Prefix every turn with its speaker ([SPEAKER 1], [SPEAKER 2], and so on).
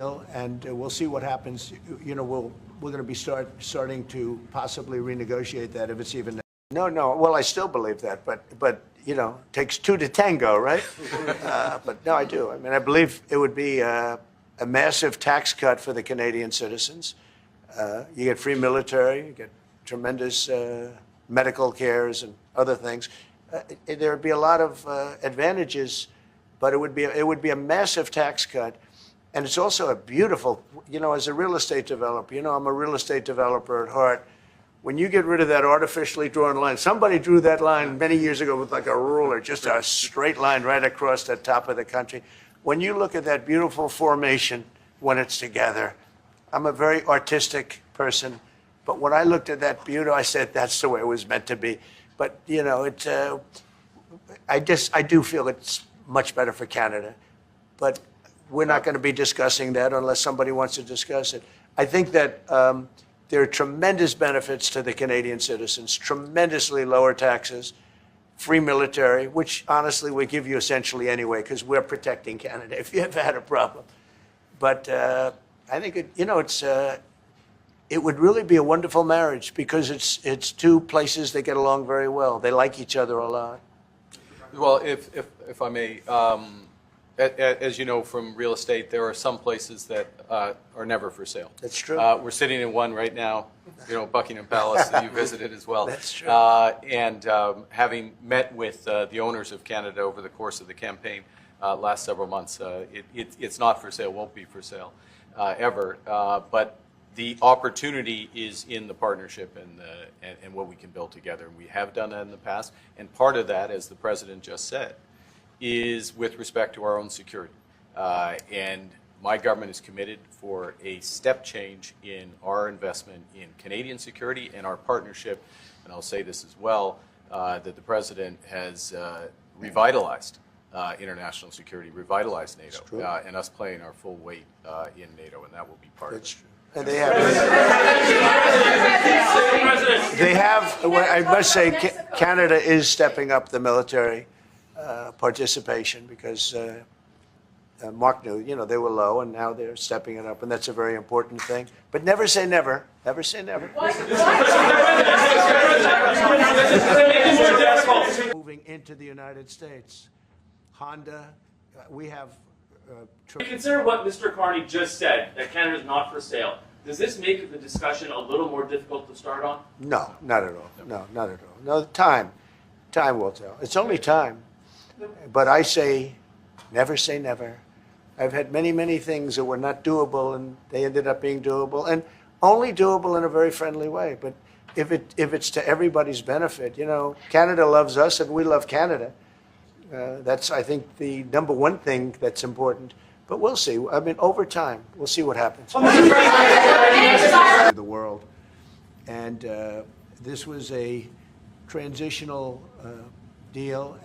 [SPEAKER 1] and we'll see what happens. You know, we're going to be starting to possibly renegotiate that if it's even. No. Well, I still believe that, but you know, it takes two to tango, right? But no, I do. I mean, I believe it would be a massive tax cut for the Canadian citizens. You get free military, you get tremendous medical cares and other things. There would be a lot of advantages, but it would be a massive tax cut. And it's also a beautiful, you know, as a real estate developer, you know, I'm a real estate developer at heart. When you get rid of that artificially drawn line, somebody drew that line many years ago with like a ruler, just a straight line right across the top of the country. When you look at that beautiful formation when it's together, I'm a very artistic person, but when I looked at that beauty, I said, that's the way it was meant to be. But, you know, I do feel it's much better for Canada. But we're not going to be discussing that unless somebody wants to discuss it. I think that there are tremendous benefits to the Canadian citizens, tremendously lower taxes, free military, which honestly we give you essentially anyway because we're protecting Canada if you ever had a problem. But I think it would really be a wonderful marriage because it's two places that get along very well. They like each other a lot.
[SPEAKER 2] Well, if I may. As you know from real estate, there are some places that are never for sale.
[SPEAKER 1] That's true.
[SPEAKER 2] We're sitting in one right now, you know, Buckingham Palace that you visited as well.
[SPEAKER 1] That's true.
[SPEAKER 2] And having met with the owners of Canada over the course of the campaign last several months, it's not for sale, won't be for sale ever. But the opportunity is in the partnership and what we can build together. And we have done that in the past. And part of that, as the President just said, is with respect to our own security. And my government is committed for a step change in our investment in Canadian security and our partnership, and I'll say this as well, that the President has revitalized international security, revitalized NATO, and us playing our full weight in NATO, and that will be part of it.
[SPEAKER 1] True. And they have, I must say, Canada is stepping up the military participation because Mark knew, you know, they were low and now they're stepping it up, and that's a very important thing. But never say never. Never say never. Moving into the United States, Honda, we have.
[SPEAKER 3] Consider what Mr. Carney just said, that Canada is not for sale. Does this make the discussion a little more difficult to start on?
[SPEAKER 1] No, not at all. No, not at all. No, time will tell. It's only time. But I say never. I've had many things that were not doable, and they ended up being doable, and only doable in a very friendly way. But if it's to everybody's benefit, you know, Canada loves us and we love Canada. That's, I think, the number one thing that's important. But we'll see. I mean, over time, we'll see what happens. The world, and this was a transitional deal.